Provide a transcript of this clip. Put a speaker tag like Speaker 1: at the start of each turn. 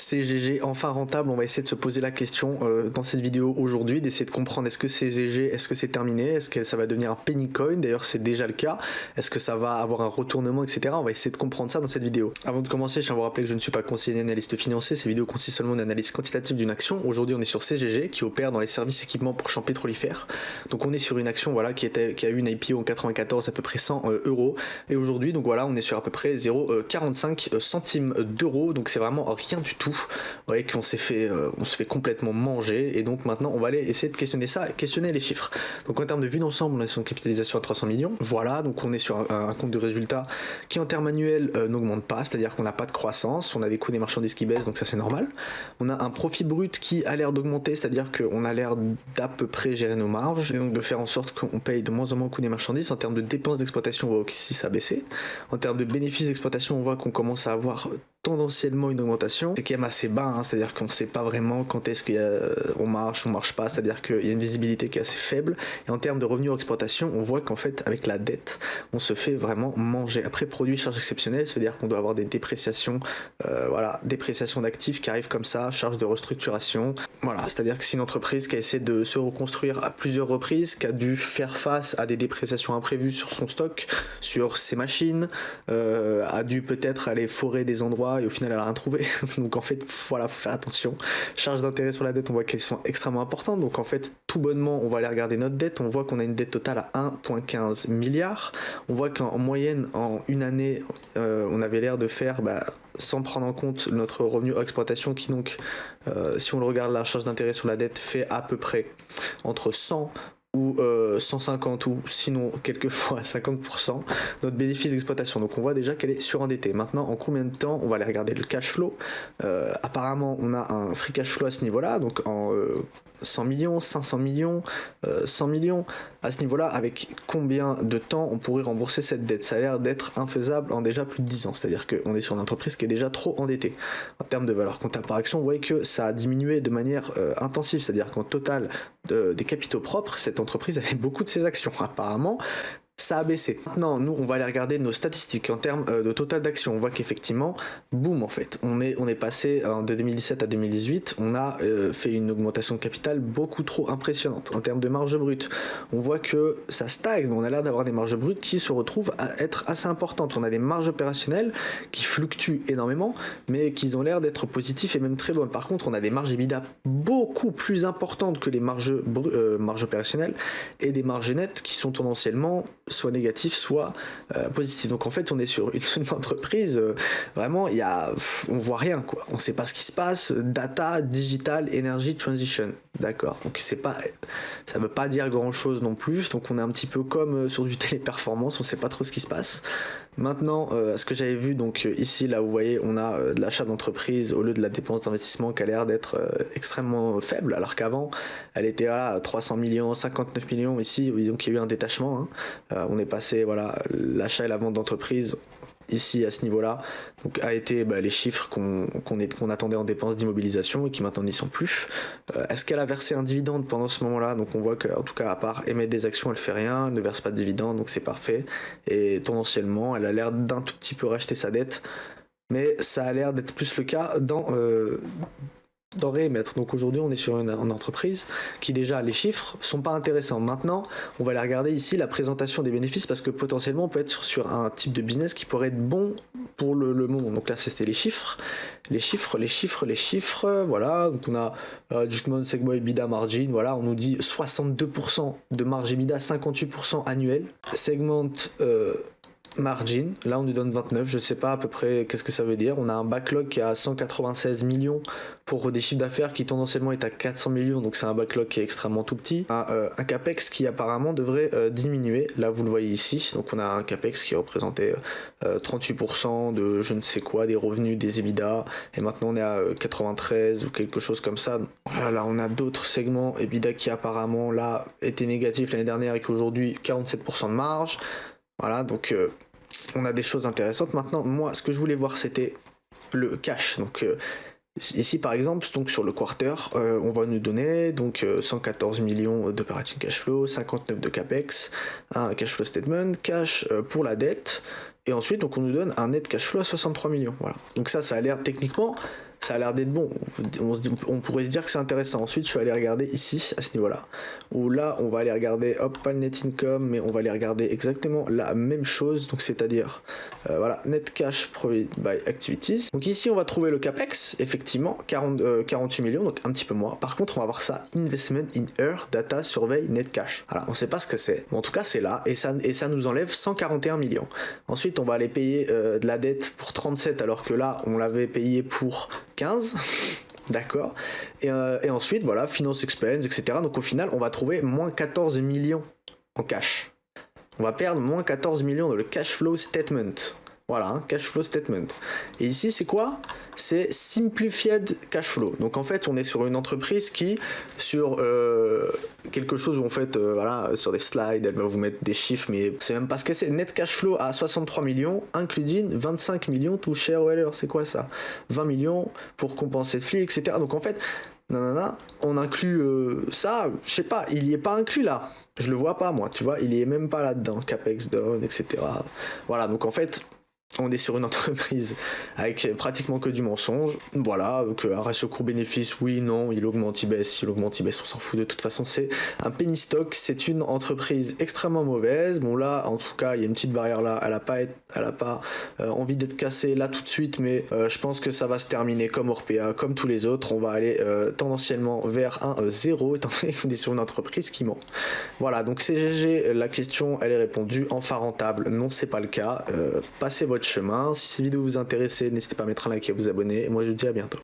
Speaker 1: CGG enfin rentable, on va essayer de se poser la question dans cette vidéo aujourd'hui, d'essayer de comprendre est-ce que CGG, est-ce que c'est terminé, est-ce que ça va devenir un penny coin, d'ailleurs c'est déjà le cas, est-ce que ça va avoir un retournement, etc. On va essayer de comprendre ça dans cette vidéo. Avant de commencer, je tiens à vous rappeler que je ne suis pas conseiller ni analyste financier, ces vidéos consistent seulement en analyse quantitative d'une action. Aujourd'hui on est sur CGG qui opère dans les services équipements pour champs pétrolifères, donc on est sur une action voilà, qui a eu une IPO en 94 à peu près 100 euros, et aujourd'hui donc voilà on est sur à peu près 0,45 centimes d'euros, donc c'est vraiment rien du tout. Vous voyez qu'on s'est fait, on se fait complètement manger, et donc maintenant on va aller essayer de questionner ça, questionner les chiffres. Donc en termes de vue d'ensemble, on est sur une capitalisation à 300 millions, voilà, donc on est sur un compte de résultat qui en termes annuels n'augmente pas, c'est-à-dire qu'on n'a pas de croissance, on a des coûts des marchandises qui baissent, donc ça c'est normal. On a un profit brut qui a l'air d'augmenter, c'est-à-dire qu'on a l'air d'à peu près gérer nos marges, et donc de faire en sorte qu'on paye de moins en moins le coût des marchandises. En termes de dépenses d'exploitation, on voit aussi ça baisser. En termes de bénéfices d'exploitation, on voit qu'on commence à avoir tendanciellement une augmentation. C'est quand même assez bas, hein, c'est-à-dire qu'on ne sait pas vraiment quand est-ce qu'on marche, on marche pas, c'est-à-dire qu'il y a une visibilité qui est assez faible. Et en termes de revenus hors exploitation, on voit qu'en fait avec la dette, on se fait vraiment manger. Après, produits charges exceptionnelles, c'est-à-dire qu'on doit avoir des dépréciations, voilà, dépréciations d'actifs qui arrivent comme ça, charges de restructuration. Voilà, c'est-à-dire que c'est une entreprise qui a essayé de se reconstruire à plusieurs reprises, qui a dû faire face à des dépréciations imprévues sur son stock, sur ses machines, a dû peut-être aller forer des endroits et au final elle a rien trouvé. Donc en fait voilà, faut faire attention. Charges d'intérêt sur la dette, on voit qu'elles sont extrêmement importantes, donc en fait tout bonnement on va aller regarder notre dette, on voit qu'on a une dette totale à 1,15 milliard. On voit qu'en moyenne en une année on avait l'air de faire sans prendre en compte notre revenu hors exploitation qui donc si on le regarde, la charge d'intérêt sur la dette fait à peu près entre 100 ou 150 ou sinon quelquefois 50% notre bénéfice d'exploitation. Donc on voit déjà qu'elle est surendettée. Maintenant, en combien de temps on va aller regarder le cash flow. Apparemment on a un free cash flow à ce niveau là, donc en 100 millions, 500 millions, 100 millions à ce niveau-là. Avec combien de temps on pourrait rembourser cette dette? Ça a l'air d'être infaisable en déjà plus de 10 ans, c'est-à-dire qu'on est sur une entreprise qui est déjà trop endettée. En termes de valeur comptable par action, vous voyez que ça a diminué de manière intensive, c'est-à-dire qu'en total des capitaux propres, cette entreprise avait beaucoup de ses actions. Apparemment, ça a baissé. Maintenant, nous, on va aller regarder nos statistiques en termes de total d'actions. On voit qu'effectivement, boum, en fait, on est passé de 2017 à 2018, on a fait une augmentation de capital beaucoup trop impressionnante. En termes de marge brute, on voit que ça stagne. On a l'air d'avoir des marges brutes qui se retrouvent à être assez importantes. On a des marges opérationnelles qui fluctuent énormément, mais qui ont l'air d'être positifs et même très bonnes. Par contre, on a des marges EBITDA beaucoup plus importantes que les marges opérationnelles et des marges nettes qui sont tendanciellement soit négatif, soit positif. Donc en fait on est sur une entreprise vraiment on voit rien quoi, on sait pas ce qui se passe. Data, digital, energy transition, d'accord, donc ça veut pas dire grand chose non plus, donc on est un petit peu comme sur du téléperformance, on sait pas trop ce qui se passe. Maintenant, ce que j'avais vu, donc ici, là, vous voyez, on a de l'achat d'entreprise au lieu de la dépense d'investissement qui a l'air d'être extrêmement faible, alors qu'avant, elle était à 300 millions, 59 millions. Ici, donc il y a eu un détachement. On est passé, voilà, l'achat et la vente d'entreprise ici à ce niveau-là, donc a été les chiffres qu'on attendait en dépenses d'immobilisation et qui maintenant n'y sont plus. Est-ce qu'elle a versé un dividende pendant ce moment-là? Donc on voit qu'en tout cas à part émettre des actions, elle fait rien, elle ne verse pas de dividende, donc c'est parfait. Et tendanciellement, elle a l'air d'un tout petit peu racheter sa dette, mais ça a l'air d'être plus le cas dans réémettre. Donc aujourd'hui on est sur une entreprise qui déjà les chiffres sont pas intéressants. Maintenant on va aller regarder ici la présentation des bénéfices, parce que potentiellement on peut être sur un type de business qui pourrait être bon pour le moment. Donc là c'était les chiffres, voilà. Donc on a Judgment Segment EBITDA Margin, voilà, on nous dit 62% de marge EBITDA, 58% annuel. Segment Margin, là on nous donne 29, je sais pas à peu près qu'est-ce que ça veut dire. On a un backlog qui est à 196 millions pour des chiffres d'affaires qui tendanciellement est à 400 millions, donc c'est un backlog qui est extrêmement tout petit. Un capex qui apparemment devrait diminuer, là vous le voyez ici, donc on a un capex qui représentait 38% de je ne sais quoi, des revenus, des EBITDA, et maintenant on est à 93 ou quelque chose comme ça. Là on a d'autres segments EBITDA qui apparemment là étaient négatifs l'année dernière et qu'aujourd'hui 47% de marge. Voilà, donc on a des choses intéressantes. Maintenant, moi, ce que je voulais voir, c'était le cash. Donc ici, par exemple, donc sur le quarter, on va nous donner donc 114 millions d'operating cash flow, 59 de capex, un cash flow statement, cash pour la dette, et ensuite donc on nous donne un net cash flow à 63 millions. Voilà. Donc ça a l'air techniquement ça a l'air d'être bon. On pourrait se dire que c'est intéressant. Ensuite, je vais aller regarder ici, à ce niveau-là. Où là, on va aller regarder, hop, pas le net income, mais on va aller regarder exactement la même chose. Donc, c'est-à-dire, voilà, net cash provided by activities. Donc ici, on va trouver le capex, effectivement, 48 millions, donc un petit peu moins. Par contre, on va voir ça, investment in air, data, survey, net cash. Voilà, on sait pas ce que c'est. Mais en tout cas, c'est là, et ça nous enlève 141 millions. Ensuite, on va aller payer de la dette pour 37, alors que là, on l'avait payé pour 15. D'accord. Et ensuite, voilà, finance expense, etc. Donc au final, on va trouver moins 14 millions en cash. On va perdre moins 14 millions dans le cash flow statement. Voilà, hein, cash flow statement. Et ici, c'est quoi? C'est simplified cash flow. Donc en fait, on est sur une entreprise qui, sur quelque chose où en fait, voilà, sur des slides, elle va vous mettre des chiffres, mais c'est même pas ce que c'est. Net cash flow à 63 millions, including 25 millions to shareholder. C'est quoi ça? 20 millions pour compenser le flux, etc. Donc en fait, nanana, on inclut ça, je sais pas, il y est pas inclus là. Je le vois pas moi, tu vois, il y est même pas là-dedans. Capex down, etc. Voilà, donc en fait, on est sur une entreprise avec pratiquement que du mensonge. Voilà, donc un ratio court-bénéfice, oui, non, il augmente, il baisse, on s'en fout. De toute façon, c'est un penny stock, c'est une entreprise extrêmement mauvaise. Bon là, en tout cas, il y a une petite barrière là, elle a pas envie d'être cassée là tout de suite, mais je pense que ça va se terminer comme Orpea, comme tous les autres. On va aller tendanciellement vers un 0, étant donné qu'on est sur une entreprise qui ment. Voilà, donc CGG, la question, elle est répondue. Enfin rentable, non, c'est pas le cas. Passez votre chemin. Si cette vidéo vous intéresse, n'hésitez pas à mettre un like et à vous abonner. Et moi, je vous dis à bientôt.